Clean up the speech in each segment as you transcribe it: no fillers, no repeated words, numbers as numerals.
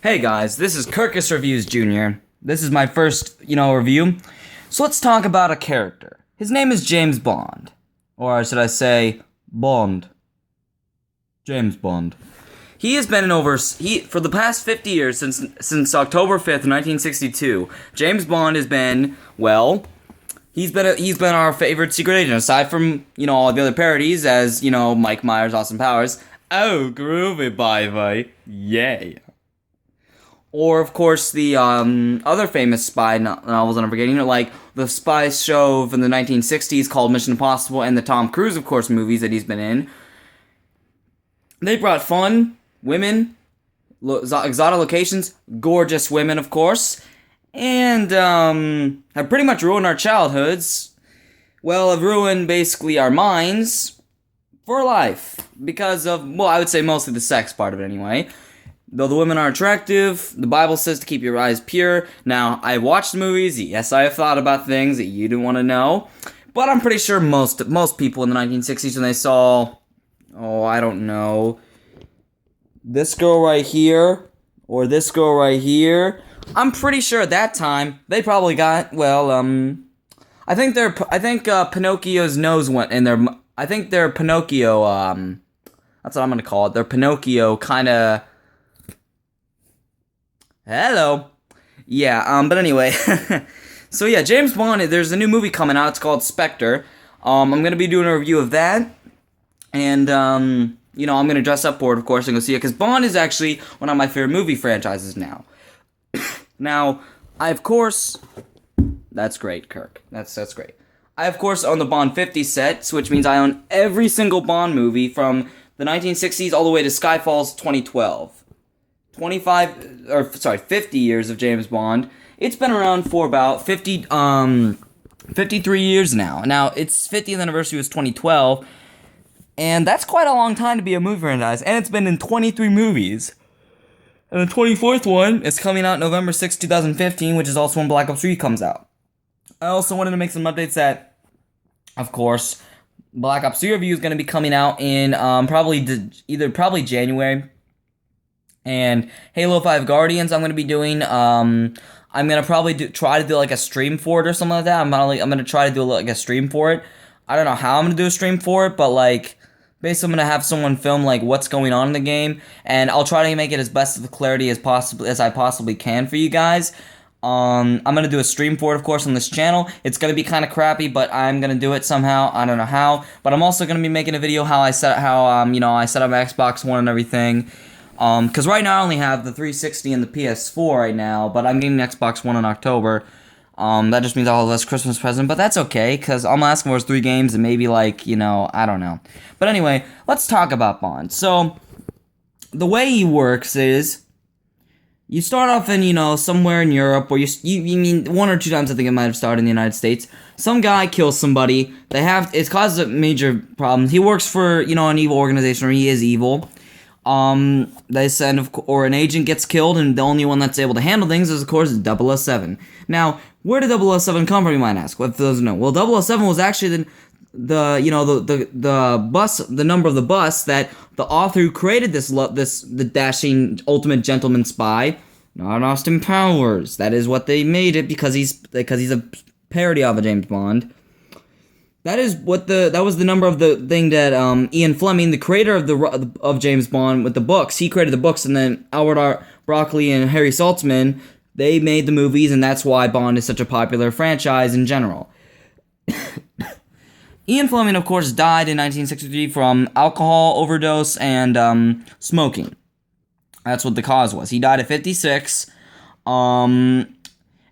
Hey guys, this is Kirkus Jr. This is my first, review. So let's talk about a character. His name is James Bond. Or should I say, Bond. James Bond. He has been for the past 50 years, since October 5th, 1962, James Bond has been, he's been our favorite secret agent, aside from, all the other parodies, as, Mike Myers, Austin Powers. Oh, groovy, baby. Yay. Or, of course, the other famous spy novels that I'm forgetting, like the spy show from the 1960s called Mission Impossible, and the Tom Cruise, of course, movies that he's been in. They brought fun, women, exotic locations, gorgeous women, of course, and have pretty much ruined our childhoods. Well, have ruined, basically, our minds for life. Because of, I would say mostly the sex part of it, anyway. Though the women are attractive, the Bible says to keep your eyes pure. Now, I watched the movies. Yes, I have thought about things that you didn't want to know. But I'm pretty sure most people in the 1960s, when they saw, I don't know, this girl right here, or this girl right here, I'm pretty sure at that time, they probably got, I think Pinocchio's nose went in their, I think their Pinocchio, that's what I'm gonna call it, their Pinocchio kinda, hello. Yeah, but anyway. So yeah, James Bond, there's a new movie coming out. It's called Spectre. I'm going to be doing a review of that. And, I'm going to dress up for it, of course, and go see it. Because Bond is actually one of my favorite movie franchises now. Now, I, of course... That's great, Kirk. That's great. I, of course, own the Bond 50 sets, which means I own every single Bond movie from the 1960s all the way to Skyfall's 2012. 50 years of James Bond. It's been around for about 53 years now. Now, its 50th anniversary was 2012, and that's quite a long time to be a movie franchise, and it's been in 23 movies. And the 24th one is coming out November 6, 2015, which is also when Black Ops 3 comes out. I also wanted to make some updates that, of course, Black Ops 3 review is going to be coming out in probably January. And Halo 5 Guardians I'm going to be doing, I'm going to probably try to do like a stream for it or something like that. I'm going to try to do like a stream for it. I don't know how I'm going to do a stream for it, but like, basically I'm going to have someone film like what's going on in the game, and I'll try to make it as best of the clarity as I possibly can for you guys. I'm going to do a stream for it, of course, on this channel. It's going to be kind of crappy, but I'm going to do it somehow. I don't know how, but I'm also going to be making a video how I set up my Xbox One and everything. Because right now I only have the 360 and the PS4 right now, but I'm getting an Xbox One in October. That just means I'll have less Christmas present, but that's okay, because all I'm asking for is 3 games and maybe, I don't know. But anyway, let's talk about Bond. So, the way he works is, you start off in, somewhere in Europe, or you mean 1 or 2 times I think it might have started in the United States. Some guy kills somebody, it causes major problems. He works for, an evil organization, or he is evil. They send, or an agent gets killed, and the only one that's able to handle things is, of course, 007. Now, where did 007 come from, you might ask? What doesn't know? Well, 007 was actually the bus, the number of the bus that the author who created the dashing ultimate gentleman spy, not Austin Powers. That is what they made it, because he's a parody of a James Bond. That was the number of the thing that Ian Fleming, the creator of James Bond with the books, he created the books, and then Albert R. Broccoli and Harry Saltzman, they made the movies, and that's why Bond is such a popular franchise in general. Ian Fleming, of course, died in 1963 from alcohol overdose and smoking. That's what the cause was. He died at 56.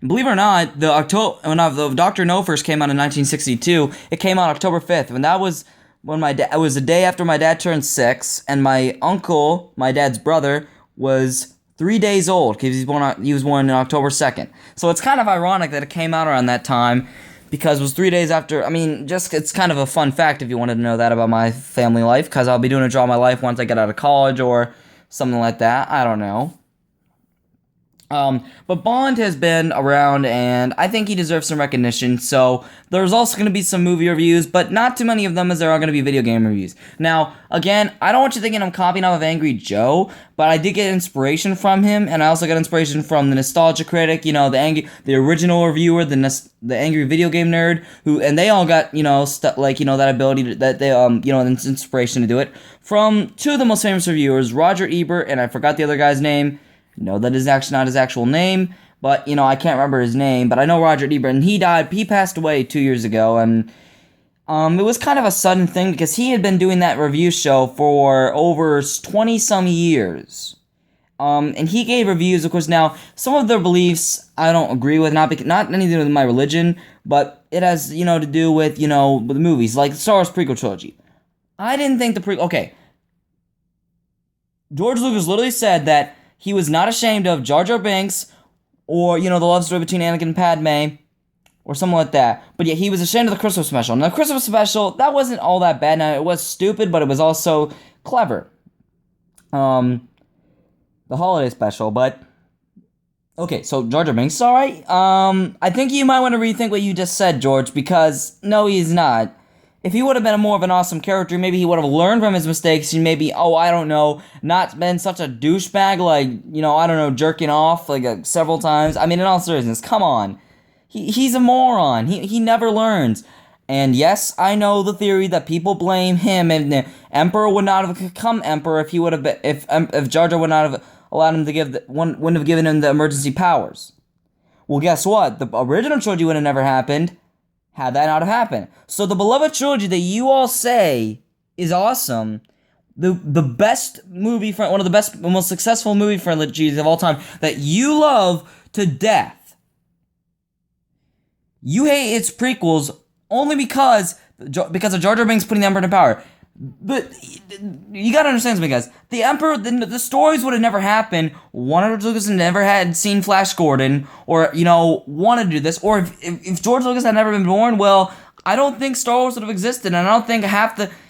Believe it or not, when the Dr. No first came out in 1962, it came out October 5th, and that was when it was the day after my dad turned 6, and my uncle, my dad's brother, was 3 days old, because he was born on October 2nd. So it's kind of ironic that it came out around that time, because it was 3 days after. It's kind of a fun fact if you wanted to know that about my family life, because I'll be doing a draw of my life once I get out of college, or something like that, I don't know. But Bond has been around, and I think he deserves some recognition. So there's also going to be some movie reviews, but not too many of them as there are going to be video game reviews. Now, again, I don't want you thinking I'm copying off of Angry Joe, but I did get inspiration from him, and I also got inspiration from the Nostalgia Critic, the original reviewer, the Angry Video Game Nerd, and they all got, that ability that they, inspiration to do it from two of the most famous reviewers, Roger Ebert, and I forgot the other guy's name. No, that is actually not his actual name, but, I can't remember his name, but I know Roger Ebert, and he passed away 2 years ago, and, it was kind of a sudden thing, because he had been doing that review show for over 20-some years, and he gave reviews, of course. Now, some of their beliefs I don't agree with, not anything to do with my religion, but it has, to do with, with the movies, like the Star Wars prequel trilogy. I didn't think okay, George Lucas literally said that he was not ashamed of Jar Jar Binks, or, the love story between Anakin and Padme, or something like that. But yeah, he was ashamed of the Christmas special. Now, the Christmas special, that wasn't all that bad. Now, it was stupid, but it was also clever. The holiday special, but... Okay, so Jar Jar Binks is alright. I think you might want to rethink what you just said, George, because, no, he's not. If he would have been more of an awesome character, maybe he would have learned from his mistakes, and maybe, I don't know, not been such a douchebag, like, jerking off, like, several times. I mean, in all seriousness, come on. He's a moron. He never learns. And yes, I know the theory that people blame him, and the Emperor would not have become Emperor if he would have been, if Jar Jar would not have allowed him to wouldn't have given him the emergency powers. Well, guess what? The original trilogy would have never happened had that not have happened. So the beloved trilogy that you all say is awesome, the best movie, one of the best, most successful movie trilogies of all time that you love to death, you hate its prequels only because of Jar Jar Binks putting the Emperor in power. But you gotta understand something, guys. The Emperor, the stories would have never happened. George Lucas never had seen Flash Gordon, or, wanted to do this. Or if George Lucas had never been born, well, I don't think Star Wars would have existed. And I don't think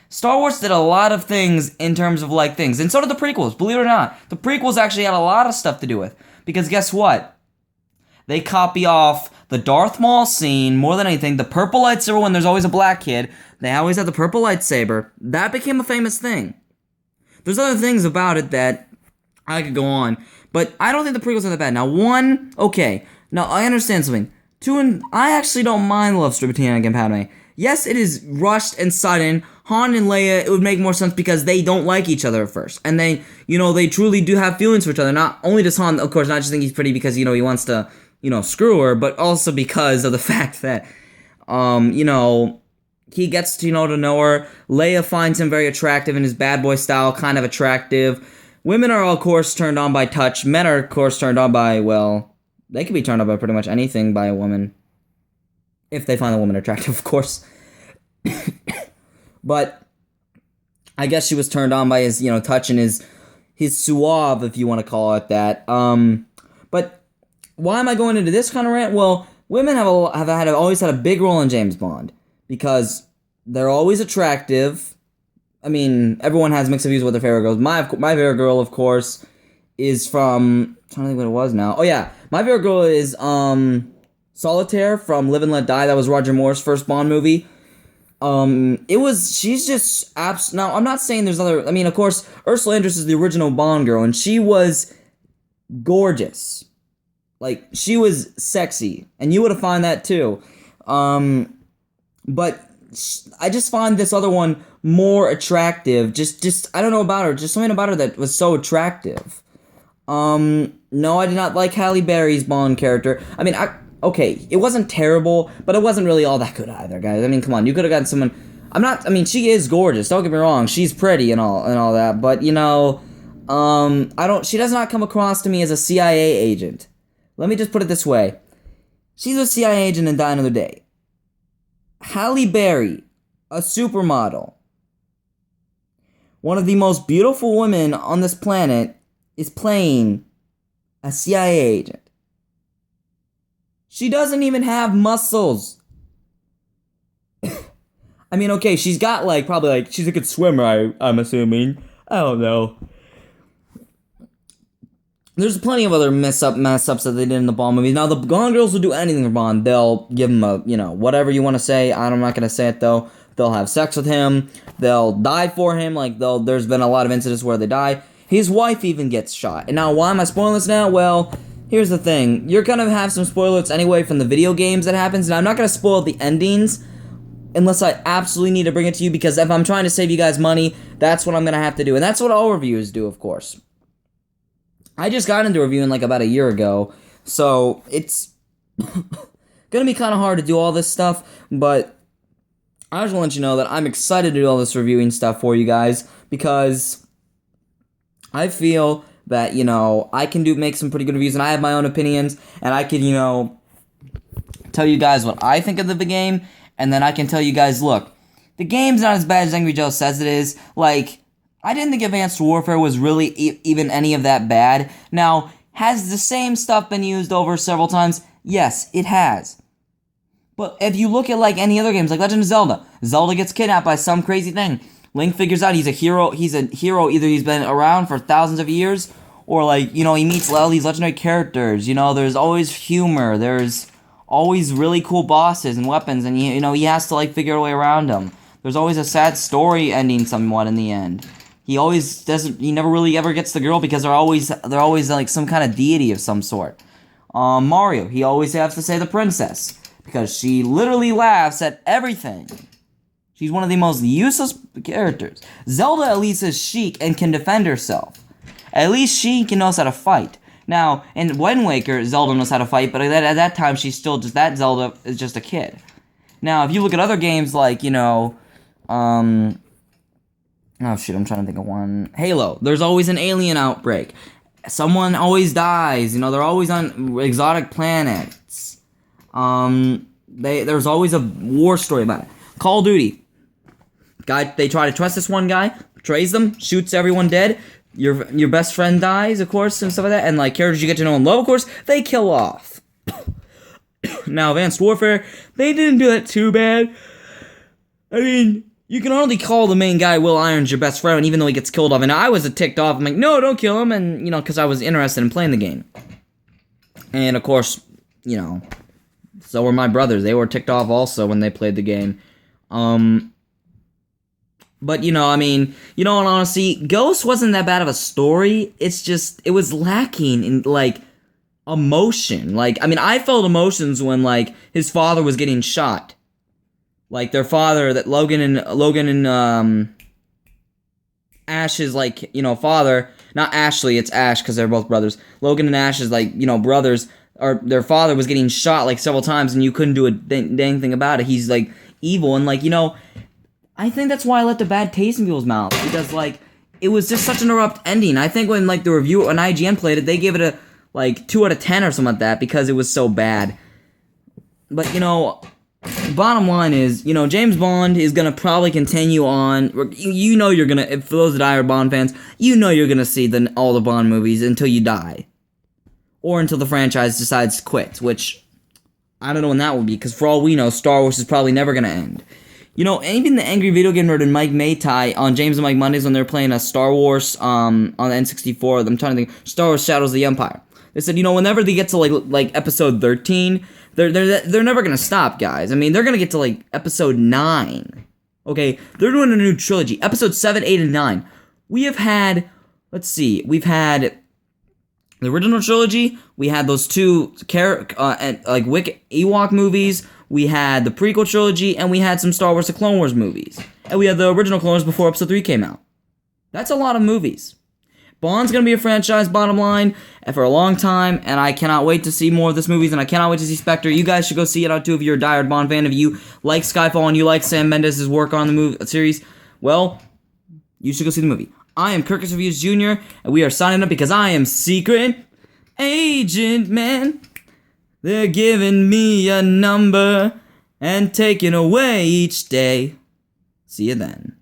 Star Wars did a lot of things in terms of, things. And so did the prequels, believe it or not. The prequels actually had a lot of stuff to do with. Because guess what? They copy off the Darth Maul scene more than anything. The purple lightsaber when there's always a black kid. They always have the purple lightsaber. That became a famous thing. There's other things about it that I could go on. But I don't think the prequels are that bad. Now, one, okay. Now, I understand something. Two, I actually don't mind the love story between Anakin and Padme. Yes, it is rushed and sudden. Han and Leia, it would make more sense because they don't like each other at first. And they, they truly do have feelings for each other. Not only does Han, of course, not just think he's pretty because, he wants to, screw her, but also because of the fact that, he gets to, to know her. Leia finds him very attractive in his bad boy style, kind of attractive. Women are, of course, turned on by touch. Men are, of course, turned on by, well, they can be turned on by pretty much anything by a woman. If they find the woman attractive, of course. But I guess she was turned on by his, touch and his suave, if you want to call it that. But why am I going into this kind of rant? Well, women have always had a big role in James Bond because they're always attractive. I mean, everyone has mixed views with their favorite girls. My favorite girl, of course, is from... I'm trying to think what it was now. Oh, yeah. My favorite girl is Solitaire from Live and Let Die. That was Roger Moore's first Bond movie. She's just now, I'm not saying there's other... I mean, of course, Ursula Andress is the original Bond girl, and she was gorgeous. Like, she was sexy, and you would have found that, too. But I just find this other one more attractive. Just I don't know about her. Just something about her that was so attractive. No, I did not like Halle Berry's Bond character. I mean, okay, it wasn't terrible, but it wasn't really all that good either, guys. I mean, come on, you could have gotten someone... she is gorgeous, don't get me wrong. She's pretty and all that, but, she does not come across to me as a CIA agent. Let me just put it this way. She's a CIA agent in Die Another Day. Halle Berry, a supermodel, one of the most beautiful women on this planet, is playing a CIA agent. She doesn't even have muscles. I mean, okay, she's got, she's a good swimmer, I'm assuming. I don't know. There's plenty of other mess ups that they did in the Bond movies. Now, the Bond girls will do anything for Bond. They'll give him a, whatever you want to say. I'm not going to say it, though. They'll have sex with him. They'll die for him. There's been a lot of incidents where they die. His wife even gets shot. And now, why am I spoiling this now? Well, here's the thing. You're going to have some spoilers anyway from the video games that happens. And I'm not going to spoil the endings unless I absolutely need to bring it to you. Because if I'm trying to save you guys money, that's what I'm going to have to do. And that's what all reviewers do, of course. I just got into reviewing about a year ago, so it's gonna be kind of hard to do all this stuff, but I just want to let you know that I'm excited to do all this reviewing stuff for you guys, because I feel that, I can make some pretty good reviews, and I have my own opinions, and I can, tell you guys what I think of the game, and then I can tell you guys, look, the game's not as bad as Angry Joe says it is. I didn't think Advanced Warfare was really even any of that bad. Now, has the same stuff been used over several times? Yes, it has. But if you look at any other games, like Legend of Zelda, Zelda gets kidnapped by some crazy thing. Link figures out he's a hero. Either he's been around for thousands of years, or he meets all these legendary characters. There's always humor. There's always really cool bosses and weapons, and he has to figure a way around them. There's always a sad story ending somewhat in the end. He always doesn't. He never really ever gets the girl because they're always some kind of deity of some sort. Mario, he always has to say the princess because she literally laughs at everything. She's one of the most useless characters. Zelda at least is chic and can defend herself. At least she knows how to fight. Now, in Wind Waker, Zelda knows how to fight, but at that time she's still just that Zelda is just a kid. Now, if you look at other games oh shit, I'm trying to think of one. Halo. There's always an alien outbreak. Someone always dies. They're always on exotic planets. There's always a war story about it. Call of Duty. They try to trust this one guy, betrays them, shoots everyone dead. Your best friend dies, of course, and stuff like that. And characters you get to know and love, of course, they kill off. Now, Advanced Warfare, they didn't do that too bad. I mean, you can hardly call the main guy Will Irons your best friend, even though he gets killed off. And I was ticked off. I'm like, no, don't kill him. And, because I was interested in playing the game. And, of course, so were my brothers. They were ticked off also when they played the game. But, honestly, Ghost wasn't that bad of a story. It's just, it was lacking in, emotion. I felt emotions when, his father was getting shot. Their father, that Logan and Ash's, father, not Ashley, it's Ash, because they're both brothers. Logan and Ash's, brothers, or their father was getting shot, several times, and you couldn't do a dang thing about it. He's, evil, and, I think that's why I left a bad taste in people's mouths, because, it was just such an abrupt ending. I think when, the review, when IGN played it, they gave it a, 2 out of 10 or something like that, because it was so bad. But, bottom line is, James Bond is going to probably continue on. You're going to, for those that are Bond fans, you're going to see all the Bond movies until you die. Or until the franchise decides to quit, which I don't know when that will be, because for all we know, Star Wars is probably never going to end. Even the Angry Video Game Nerd and Mike Maytai on James and Mike Mondays when they're playing a Star Wars on the N64, I'm trying to think, Star Wars Shadows of the Empire. They said, whenever they get to episode 13, they're never gonna stop, guys. I mean, they're gonna get to episode 9. Okay, they're doing a new trilogy, episode 7, 8, and 9. We have had, we've had the original trilogy. We had those two Wicked Ewok movies. We had the prequel trilogy, and we had some Star Wars: The Clone Wars movies, and we had the original Clone Wars before episode 3 came out. That's a lot of movies. Bond's gonna be a franchise, bottom line, and for a long time, and I cannot wait to see more of this movies, and I cannot wait to see Spectre. You guys should go see it out too if you're a diehard Bond fan. If you like Skyfall and you like Sam Mendes' work on the movie series, well, you should go see the movie. I am Kirkus Jr., and we are signing up because I am Secret Agent Man. They're giving me a number and taking away each day. See you then.